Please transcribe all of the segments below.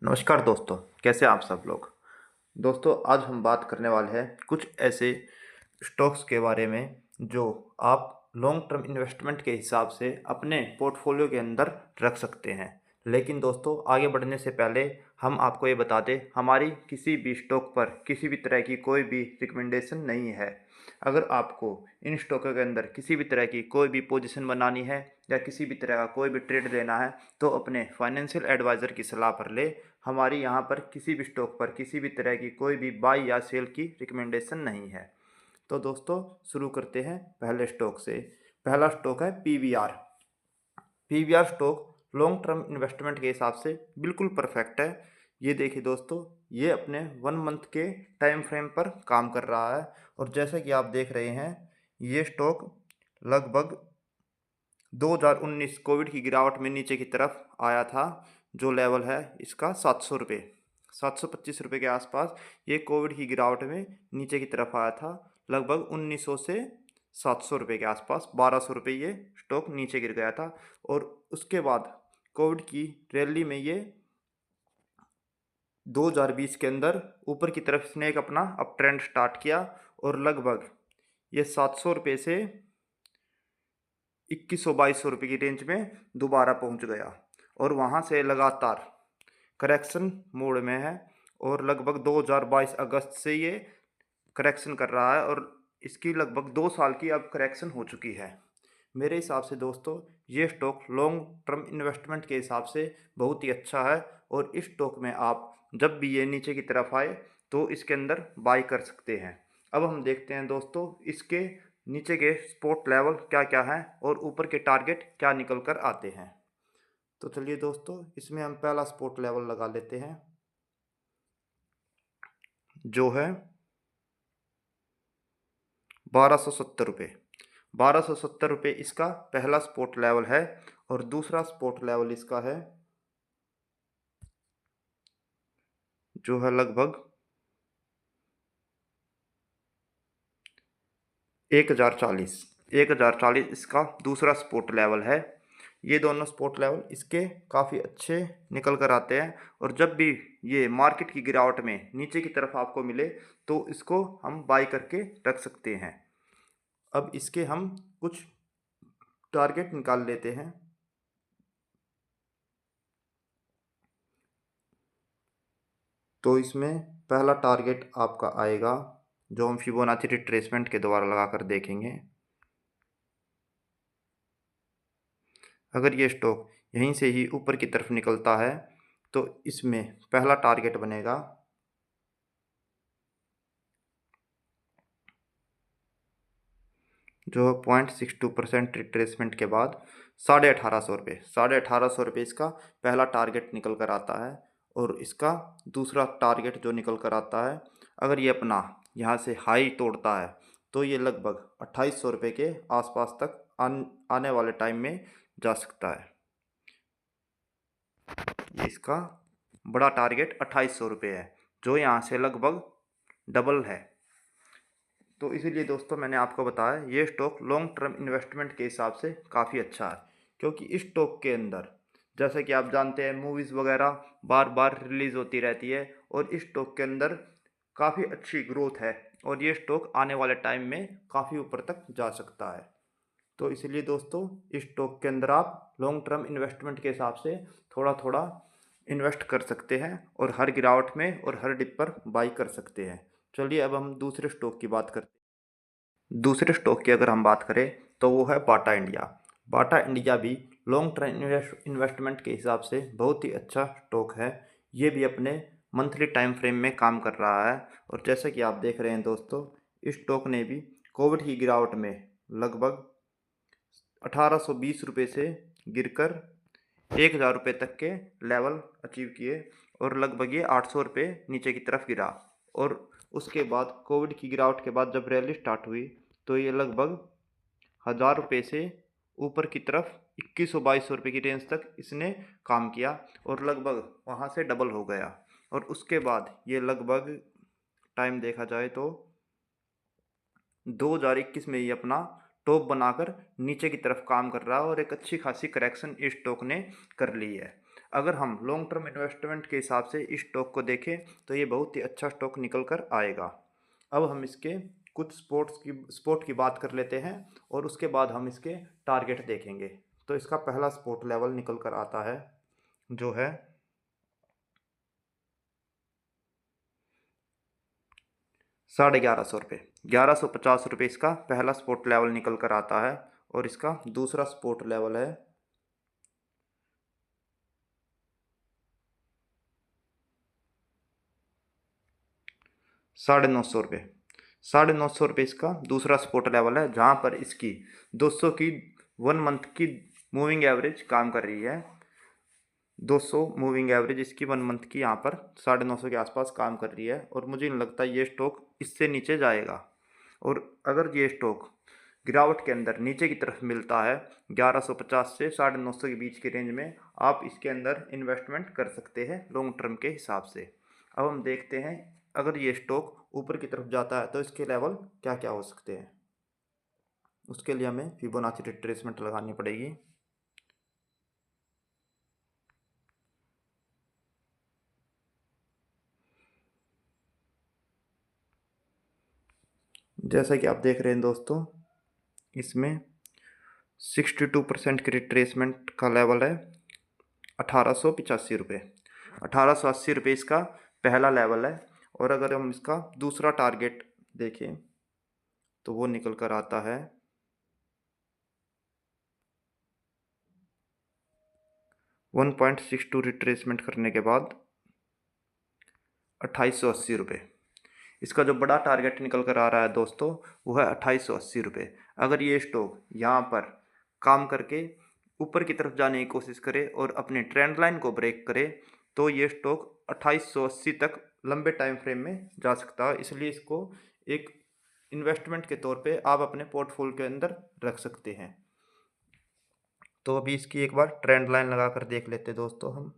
नमस्कार दोस्तों, कैसे आप सब लोग। दोस्तों, आज हम बात करने वाले हैं कुछ ऐसे स्टॉक्स के बारे में जो आप लॉन्ग टर्म इन्वेस्टमेंट के हिसाब से अपने पोर्टफोलियो के अंदर रख सकते हैं। लेकिन दोस्तों, आगे बढ़ने से पहले हम आपको ये बता दें, हमारी किसी भी स्टॉक पर किसी भी तरह की कोई भी रिकमेंडेशन नहीं है। अगर आपको इन स्टॉकों के अंदर किसी भी तरह की कोई भी पोजीशन बनानी है या किसी भी तरह का कोई भी ट्रेड लेना है तो अपने फाइनेंशियल एडवाइज़र की सलाह पर ले। हमारी यहाँ पर किसी भी स्टॉक पर किसी भी तरह की कोई भी बाई या सेल की रिकमेंडेशन नहीं है। तो दोस्तों, शुरू करते हैं पहले स्टॉक से। पहला स्टॉक है PVR. PVR stock long term investment के हिसाब से बिल्कुल परफेक्ट है। ये देखिए दोस्तों, ये अपने 1 मंथ के टाइम फ्रेम पर काम कर रहा है और जैसा कि आप देख रहे हैं, ये स्टॉक लगभग 2019 कोविड की गिरावट में नीचे की तरफ आया था। जो लेवल है इसका 700 रुपये, 725 रुपये के आसपास ये कोविड की गिरावट में नीचे की तरफ आया था। लगभग 1900 से 700 रुपये के आसपास 1200 रुपये ये स्टॉक नीचे गिर गया था और उसके बाद कोविड की रैली में ये 2020 के अंदर ऊपर की तरफ इसने एक अपना अप ट्रेंड स्टार्ट किया और लगभग ये 700 रुपये से 2100-2200 रुपये की रेंज में दोबारा पहुंच गया और वहां से लगातार करेक्शन मोड में है और लगभग 2022 अगस्त से ये करेक्शन कर रहा है और इसकी लगभग 2 साल की अब करेक्शन हो चुकी है। मेरे हिसाब से दोस्तों, ये स्टॉक लॉन्ग टर्म इन्वेस्टमेंट के हिसाब से बहुत ही अच्छा है और इस स्टॉक में आप जब भी ये नीचे की तरफ आए तो इसके अंदर बाई कर सकते हैं। अब हम देखते हैं दोस्तों, इसके नीचे के सपोर्ट लेवल क्या क्या हैं और ऊपर के टारगेट क्या निकल कर आते हैं। तो चलिए दोस्तों, इसमें हम पहला सपोर्ट लेवल लगा लेते हैं जो है 1270 रुपये। 1270 रुपये इसका पहला सपोर्ट लेवल है और दूसरा सपोर्ट लेवल इसका है जो है लगभग 1040। 1040 इसका दूसरा सपोर्ट लेवल है। ये दोनों सपोर्ट लेवल इसके काफ़ी अच्छे निकल कर आते हैं और जब भी ये मार्केट की गिरावट में नीचे की तरफ आपको मिले तो इसको हम बाई करके रख सकते हैं। अब इसके हम कुछ टारगेट निकाल लेते हैं। तो इसमें पहला टारगेट आपका आएगा जो हम फिबोनाची रिट्रेसमेंट के द्वारा लगाकर देखेंगे। अगर ये स्टॉक यहीं से ही ऊपर की तरफ निकलता है तो इसमें पहला टारगेट बनेगा जो 0.62% रिट्रेसमेंट के बाद 1850 रुपये। 1850 रुपये इसका पहला टारगेट निकल कर आता है और इसका दूसरा टारगेट जो निकल कर आता है, अगर ये अपना यहाँ से हाई तोड़ता है तो ये लगभग 2800 रुपये के आसपास तक आने वाले टाइम में जा सकता है। ये इसका बड़ा टारगेट 2800 रुपये है जो यहाँ से लगभग डबल है। तो इसीलिए दोस्तों, मैंने आपको बताया ये स्टॉक लॉन्ग टर्म इन्वेस्टमेंट के हिसाब से काफ़ी अच्छा है क्योंकि इस स्टॉक के अंदर जैसे कि आप जानते हैं मूवीज़ वगैरह बार बार रिलीज़ होती रहती है और इस स्टॉक के अंदर काफ़ी अच्छी ग्रोथ है और ये स्टॉक आने वाले टाइम में काफ़ी ऊपर तक जा सकता है। तो इसलिए दोस्तों, इस स्टॉक के अंदर आप लॉन्ग टर्म इन्वेस्टमेंट के हिसाब से थोड़ा थोड़ा इन्वेस्ट कर सकते हैं और हर गिरावट में और हर डिप पर बाई कर सकते हैं। चलिए, अब हम दूसरे स्टॉक की बात करते हैं। दूसरे स्टॉक की अगर हम बात करें तो वो है बाटा इंडिया। बाटा इंडिया भी लॉन्ग टर्म इन्वेस्टमेंट के हिसाब से बहुत ही अच्छा स्टॉक है। ये भी अपने मंथली टाइम फ्रेम में काम कर रहा है और जैसा कि आप देख रहे हैं दोस्तों, इस स्टॉक ने भी कोविड की गिरावट में लगभग 1820 रुपये से गिरकर 1000 रुपये तक के लेवल अचीव किए और लगभग ये 800 रुपये नीचे की तरफ गिरा और उसके बाद कोविड की गिरावट के बाद जब रैली स्टार्ट हुई तो ये लगभग 1000 रुपये से ऊपर की तरफ 2100-2200 रुपये की रेंज तक इसने काम किया और लगभग वहाँ से डबल हो गया और उसके बाद ये लगभग टाइम देखा जाए तो 2021 में ये अपना टॉप बनाकर नीचे की तरफ काम कर रहा है और एक अच्छी खासी करेक्शन इस स्टॉक ने कर ली है। अगर हम लॉन्ग टर्म इन्वेस्टमेंट के हिसाब से इस स्टॉक को देखें तो ये बहुत ही अच्छा स्टॉक निकल कर आएगा। अब हम इसके कुछ स्पोर्ट की बात कर लेते हैं और उसके बाद हम इसके टारगेट देखेंगे। तो इसका पहला सपोर्ट लेवल निकल कर आता है जो है 1150 रुपये। 1150 रुपये इसका पहला सपोर्ट लेवल निकल कर आता है और इसका दूसरा सपोर्ट लेवल है 950 रुपये। 950 रुपये इसका दूसरा सपोर्ट लेवल है जहाँ पर इसकी 200 की 1 मंथ की मूविंग एवरेज काम कर रही है। 200 मूविंग एवरेज इसकी 1 मंथ की यहाँ पर 950 के आसपास काम कर रही है और मुझे नहीं लगता ये स्टॉक इससे नीचे जाएगा। और अगर ये स्टॉक गिरावट के अंदर नीचे की तरफ मिलता है 1150 से 950 के बीच के रेंज में, आप इसके अंदर इन्वेस्टमेंट कर सकते हैं लॉन्ग टर्म के हिसाब से। अब हम देखते हैं अगर ये स्टॉक ऊपर की तरफ जाता है तो इसके लेवल क्या क्या हो सकते हैं। उसके लिए हमें फिबोनाची रिट्रेसमेंट लगानी पड़ेगी। जैसा कि आप देख रहे हैं दोस्तों, इसमें 62% की रिट्रेसमेंट का लेवल है 1885 रुपये। 1880 रुपये इसका पहला लेवल है और अगर हम इसका दूसरा टारगेट देखें तो वो निकल कर आता है 1.62 रिट्रेसमेंट करने के बाद 2880 रुपये। इसका जो बड़ा टारगेट निकल कर आ रहा है दोस्तों वो है 2880 रुपये। अगर ये स्टॉक यहाँ पर काम करके ऊपर की तरफ जाने की कोशिश करे और अपने ट्रेंड लाइन को ब्रेक करे तो ये स्टॉक 2880 तक लंबे टाइम फ्रेम में जा सकता है। इसलिए इसको एक इन्वेस्टमेंट के तौर पे आप अपने पोर्टफोलियो के अंदर रख सकते हैं। तो अभी इसकी एक बार ट्रेंड लाइन लगा कर देख लेते हैं दोस्तों हम।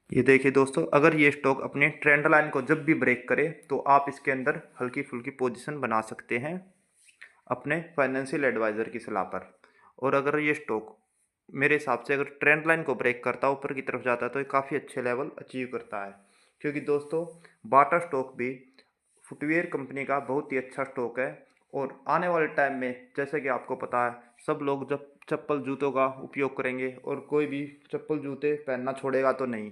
ये देखिए दोस्तों, अगर ये स्टॉक अपने ट्रेंड लाइन को जब भी ब्रेक करे तो आप इसके अंदर हल्की फुल्की पोजीशन बना सकते हैं अपने फाइनेंशियल एडवाइज़र की सलाह पर। और अगर ये स्टॉक मेरे हिसाब से अगर ट्रेंड लाइन को ब्रेक करता है ऊपर की तरफ जाता है तो ये काफ़ी अच्छे लेवल अचीव करता है। क्योंकि दोस्तों बाटा स्टॉक भी फुटवियर कंपनी का बहुत ही अच्छा स्टॉक है और आने वाले टाइम में जैसे कि आपको पता है सब लोग जब चप्पल जूतों का उपयोग करेंगे और कोई भी चप्पल जूते पहनना छोड़ेगा तो नहीं।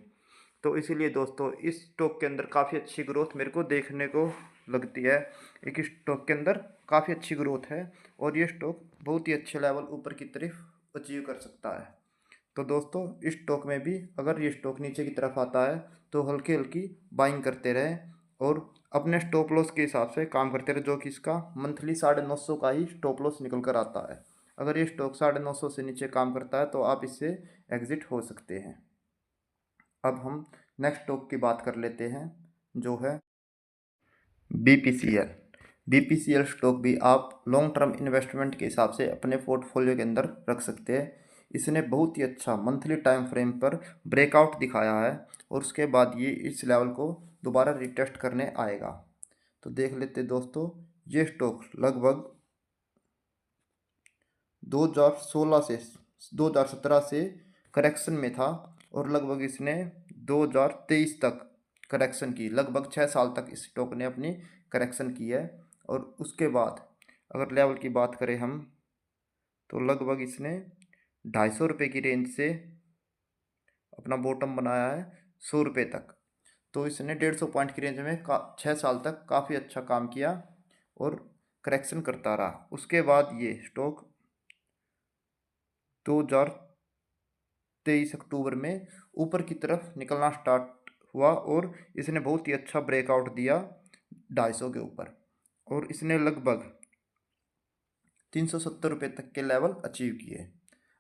तो इसीलिए दोस्तों इस स्टॉक के अंदर काफ़ी अच्छी ग्रोथ मेरे को देखने को लगती है। एक स्टॉक के अंदर काफ़ी अच्छी ग्रोथ है और ये स्टॉक बहुत ही अच्छे लेवल ऊपर की तरफ अचीव कर सकता है। तो दोस्तों इस स्टॉक में भी अगर ये स्टॉक नीचे की तरफ आता है तो हल्की हल्की बाइंग करते रहें और अपने स्टॉप लॉस के हिसाब से काम करते रहे, जो कि इसका मंथली 950 का ही स्टॉप लॉस निकल कर आता है। अगर ये स्टॉक 950 से नीचे काम करता है तो आप इससे एग्जिट हो सकते हैं। अब हम नेक्स्ट स्टॉक की बात कर लेते हैं जो है BPCL। BPCL स्टॉक भी आप लॉन्ग टर्म इन्वेस्टमेंट के हिसाब से अपने पोर्टफोलियो के अंदर रख सकते हैं। इसने बहुत ही अच्छा मंथली टाइम फ्रेम पर ब्रेकआउट दिखाया है और उसके बाद ये इस लेवल को दोबारा रिटेस्ट करने आएगा। तो देख लेते दोस्तों, ये स्टॉक लगभग 2016 से 2017 से करेक्शन में था और लगभग इसने 2023 तक करेक्शन की। लगभग 6 साल तक इस स्टॉक ने अपनी करेक्शन की है और उसके बाद अगर लेवल की बात करें हम तो लगभग इसने 250 रुपये की रेंज से अपना बॉटम बनाया है 100 रुपये तक। तो इसने 150 पॉइंट की रेंज में 6 साल तक काफ़ी अच्छा काम किया और करेक्शन करता रहा। उसके बाद ये स्टॉक 2023 अक्टूबर में ऊपर की तरफ निकलना स्टार्ट हुआ और इसने बहुत ही अच्छा ब्रेकआउट दिया 250 के ऊपर और इसने लगभग 370 रुपये तक के लेवल अचीव किए।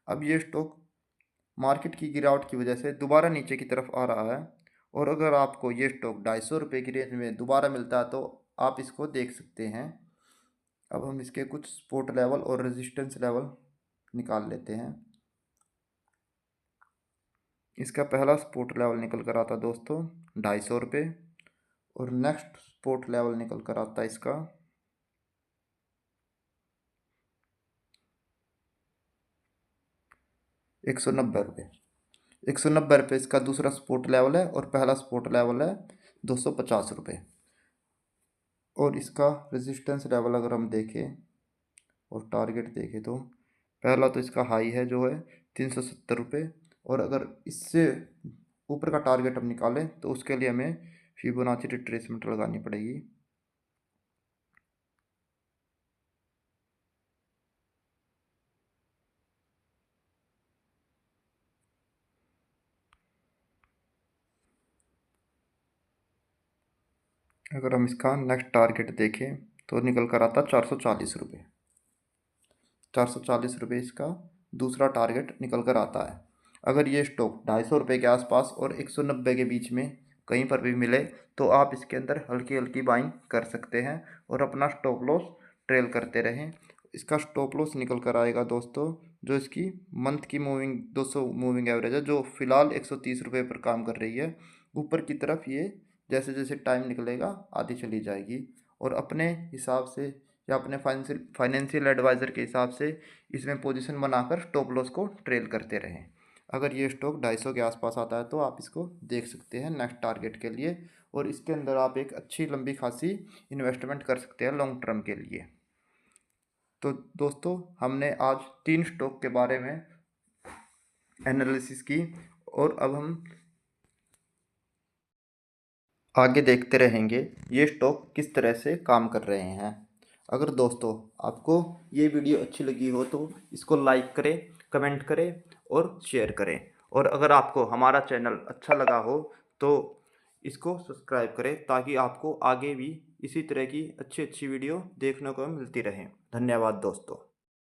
अब ये स्टॉक मार्केट की गिरावट की वजह से दोबारा नीचे की तरफ आ रहा है और अगर आपको ये स्टॉक 250 रुपये की रेंज में दोबारा मिलता है तो आप इसको देख सकते हैं। अब हम इसके कुछ सपोर्ट लेवल और रेजिस्टेंस लेवल निकाल लेते हैं। इसका पहला सपोर्ट लेवल निकल कर आता दोस्तों 250 रुपये और नेक्स्ट सपोर्ट लेवल निकल कर आता है इसका 190 रुपये। 190 रुपये इसका दूसरा सपोर्ट लेवल है और पहला सपोर्ट लेवल है 250 रुपये। और इसका रेजिस्टेंस लेवल अगर हम देखें और टारगेट देखें तो पहला तो इसका हाई है जो है 370 रुपये, और अगर इससे ऊपर का टारगेट हम निकालें तो उसके लिए हमें फिबोनाची रिट्रेसमेंट लगानी पड़ेगी। अगर हम इसका नेक्स्ट टारगेट देखें तो निकल कर आता 440 रुपये। 440 रुपये इसका दूसरा टारगेट निकल कर आता है। अगर ये स्टॉक 250 रुपये के आसपास और 190 के बीच में कहीं पर भी मिले तो आप इसके अंदर हल्की हल्की बाइंग कर सकते हैं और अपना स्टॉप लॉस ट्रेल करते रहें। इसका स्टॉप लॉस निकल कर आएगा दोस्तों जो इसकी मंथ की मूविंग 200 मूविंग एवरेज है, जो फिलहाल 130 रुपये पर काम कर रही है। ऊपर की तरफ ये जैसे जैसे टाइम निकलेगा आती चली जाएगी, और अपने हिसाब से या अपने फाइनेंशियल एडवाइज़र के हिसाब से इसमें पोजीशन बनाकर स्टॉप लॉस को ट्रेल करते रहें। अगर ये स्टॉक 250 के आसपास आता है तो आप इसको देख सकते हैं नेक्स्ट टारगेट के लिए, और इसके अंदर आप एक अच्छी लंबी खासी इन्वेस्टमेंट कर सकते हैं लॉन्ग टर्म के लिए। तो दोस्तों हमने आज 3 स्टॉक के बारे में एनालिसिस की, और अब हम आगे देखते रहेंगे ये स्टॉक किस तरह से काम कर रहे हैं। अगर दोस्तों आपको ये वीडियो अच्छी लगी हो तो इसको लाइक करें, कमेंट करें और शेयर करें, और अगर आपको हमारा चैनल अच्छा लगा हो तो इसको सब्सक्राइब करें ताकि आपको आगे भी इसी तरह की अच्छी अच्छी वीडियो देखने को मिलती रहे। धन्यवाद दोस्तों।